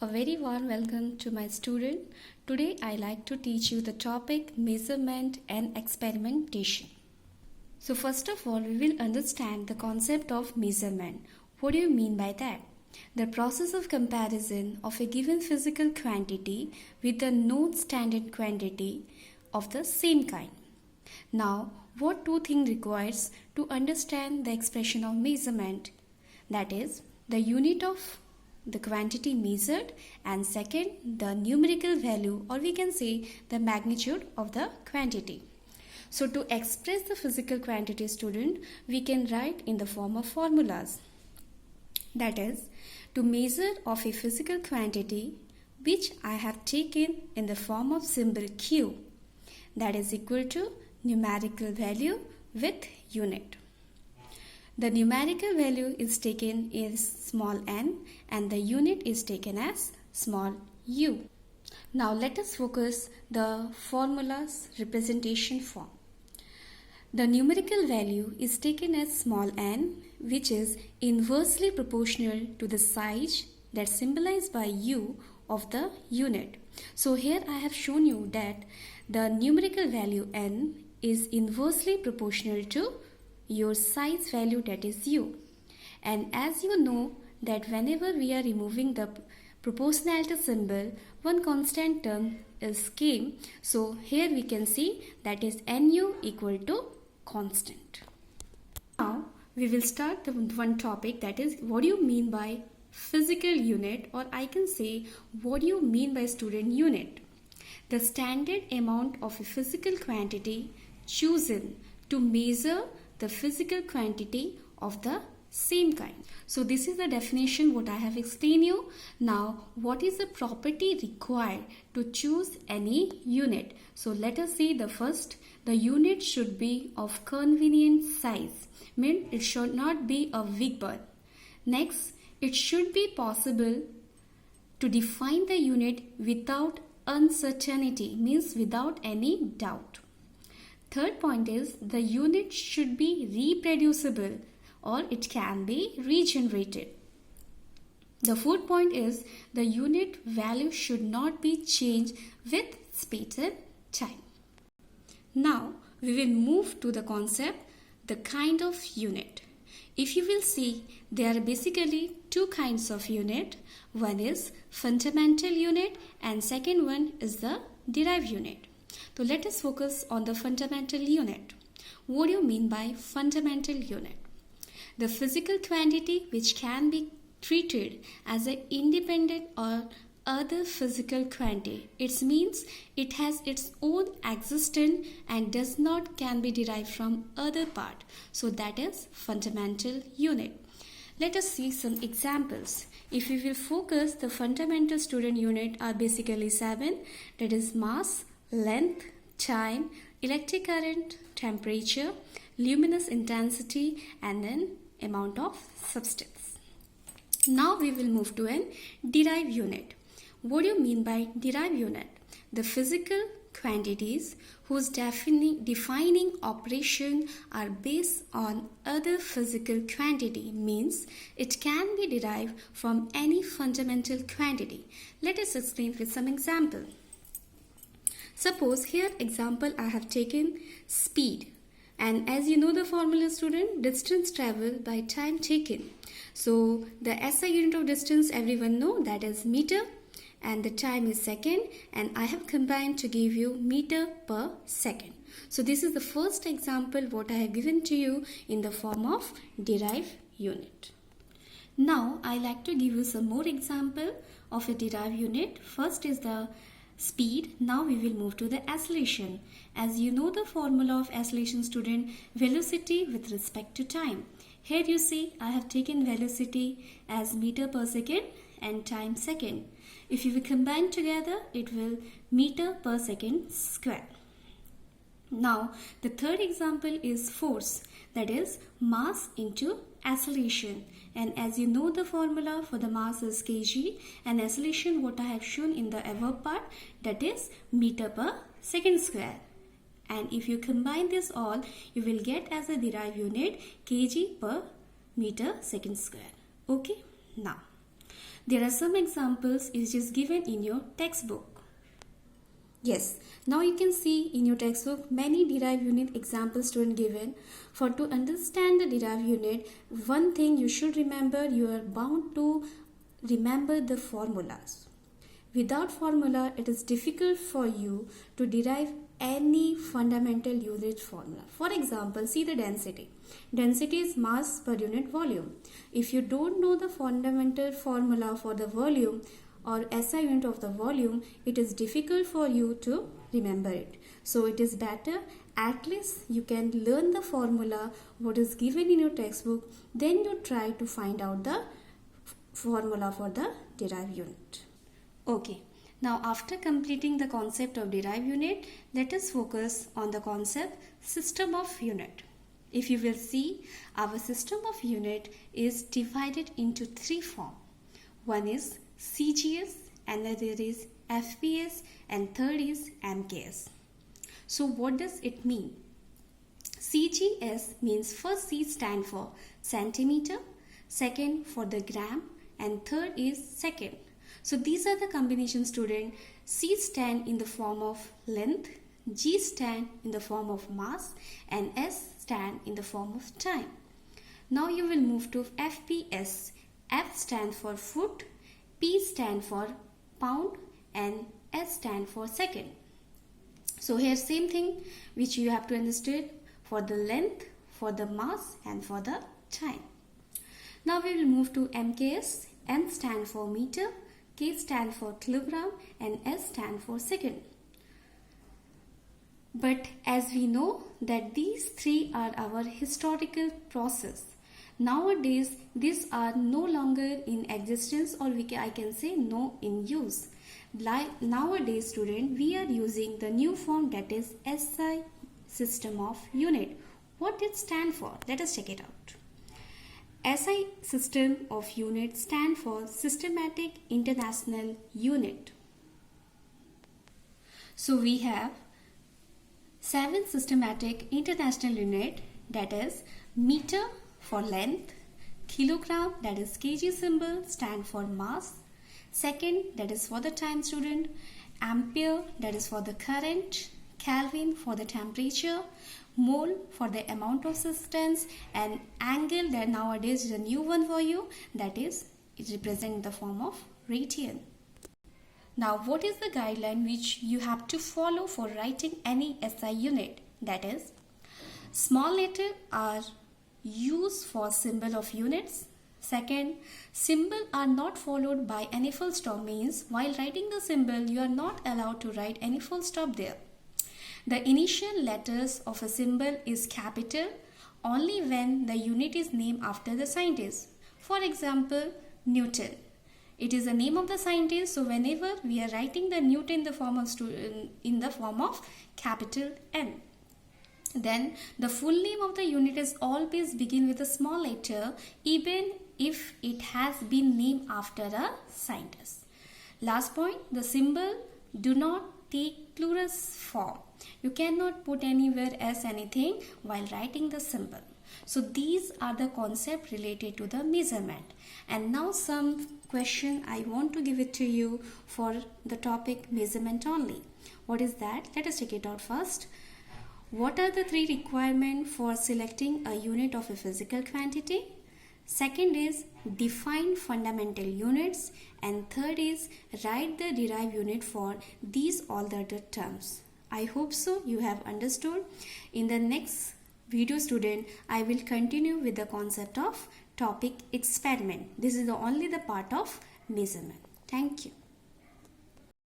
A very warm welcome to my student. Today I like to teach you the topic measurement and experimentation. So first of all we will understand the concept of measurement. What do you mean by that? The process of comparison of a given physical quantity with a known standard quantity of the same kind. Now what two things requires to understand the expression of measurement? That is the unit of the quantity measured and second the numerical value or we can say the magnitude of the quantity. So to express the physical quantity student we can write in the form of formulas. That is to measure of a physical quantity which I have taken in the form of symbol Q, that is equal to numerical value with unit. The numerical value is taken as small n and the unit is taken as small u. Now let us focus the formula's representation form. The numerical value is taken as small n which is inversely proportional to the size that's symbolized by u of the unit. So here I have shown you that the numerical value n is inversely proportional to your size value, that is u. And as you know that whenever we are removing the proportionality symbol, one constant term is came. So here we can see that is nu equal to constant. Now we will start the one topic, that is what do you mean by physical unit, or I can say what do you mean by student unit? The standard amount of a physical quantity chosen to measure the physical quantity of the same kind. So this is the definition what I have explained you. Now what is the property required to choose any unit? So let us see the first. The unit should be of convenient size, means it should not be a big one. Next, it should be possible to define the unit without uncertainty, means without any doubt. Third point is the unit should be reproducible or it can be regenerated. The fourth point is the unit value should not be changed with space and time. Now we will move to the concept, the kind of unit. If you will see, there are basically two kinds of unit. One is fundamental unit and second one is the derived unit. So let us focus on the fundamental unit. What do you mean by fundamental unit? The physical quantity which can be treated as an independent or other physical quantity. It means it has its own existence and does not can be derived from other part. So that is fundamental unit. Let us see some examples. If we will focus, the fundamental student unit are basically 7, that is mass, length, time, electric current, temperature, luminous intensity and then amount of substance. Now we will move to an derived unit. What do you mean by derived unit? The physical quantities whose defining operation are based on other physical quantity, means it can be derived from any fundamental quantity. Let us explain with some example. Suppose here example I have taken speed, and as you know the formula student, distance traveled by time taken. So the SI unit of distance everyone know, that is meter, and the time is second, and I have combined to give you meter per second. So this is the first example what I have given to you in the form of derived unit. Now I like to give you some more example of a derived unit. First is the speed. Now we will move to the acceleration. As you know the formula of acceleration student, velocity with respect to time. Here you see I have taken velocity as meter per second and time second. If you will combine together, it will meter per second square. Now the third example is force, that is mass into acceleration, and as you know the formula for the mass is kg and acceleration what I have shown in the above part, that is meter per second square. And if you combine this all, you will get as a derived unit kg per meter second square. Okay, now There are some examples which is given in your textbook. Yes, now you can see in your textbook many derived unit examples student given. For to understand the derived unit, one thing you should remember, you are bound to remember the formulas. Without formula, it is difficult for you to derive any fundamental unit formula. For example, see the density. Density is mass per unit volume. If you don't know the fundamental formula for the volume or SI unit of the volume, it is difficult for you to remember it. So it is better at least you can learn the formula what is given in your textbook, then you try to find out the formula for the derived unit. Okay, now after completing the concept of derived unit, let us focus on the concept system of unit. If you will see, our system of unit is divided into three forms. One is CGS, another is FPS, and third is MKS. So what does it mean? CGS means first C stand for centimeter, second for the gram, and third is second. So these are the combination student. C stand in the form of length, G stand in the form of mass, and S stand in the form of time. Now you will move to FPS. F stand for foot, P stand for pound, and S stand for second. So here same thing which you have to understand for the length, for the mass, and for the time. Now we will move to MKS. M stand for meter, K stand for kilogram, and S stand for second. But as we know that these three are our historical process. Nowadays these are no longer in existence, or I can say no in use. Like nowadays student, we are using the new form, that is SI system of unit. What it stand for? Let us check it out. SI system of unit stand for Systematic International Unit. So we have 7 systematic international unit, that is meter for length, kilogram, that is kg symbol stand for mass, second, that is for the time student, ampere, that is for the current, Kelvin for the temperature, mole for the amount of substance, and angle, that nowadays is a new one for you, that is it represents the form of radian. Now what is the guideline which you have to follow for writing any SI unit? That is, small letters are used for symbol of units. Second, symbol are not followed by any full stop, means while writing the symbol you are not allowed to write any full stop there. The initial letters of a symbol is capital only when the unit is named after the scientist. For example, Newton. It is the name of the scientist, so whenever we are writing the Newton in the form of capital N. Then the full name of the unit is always begin with a small letter, even if it has been named after a scientist. Last point, the symbol do not take plurals form. You cannot put anywhere else anything while writing the symbol. So these are the concepts related to the measurement. And now some question I want to give it to you for the topic measurement only. What is that? Let us check it out first. What are the 3 requirements for selecting a unit of a physical quantity? Second is define fundamental units, and third is write the derived unit for these all the other terms. I hope so you have understood. In the next video student, I will continue with the concept of topic experiment. This is only the part of measurement. Thank you.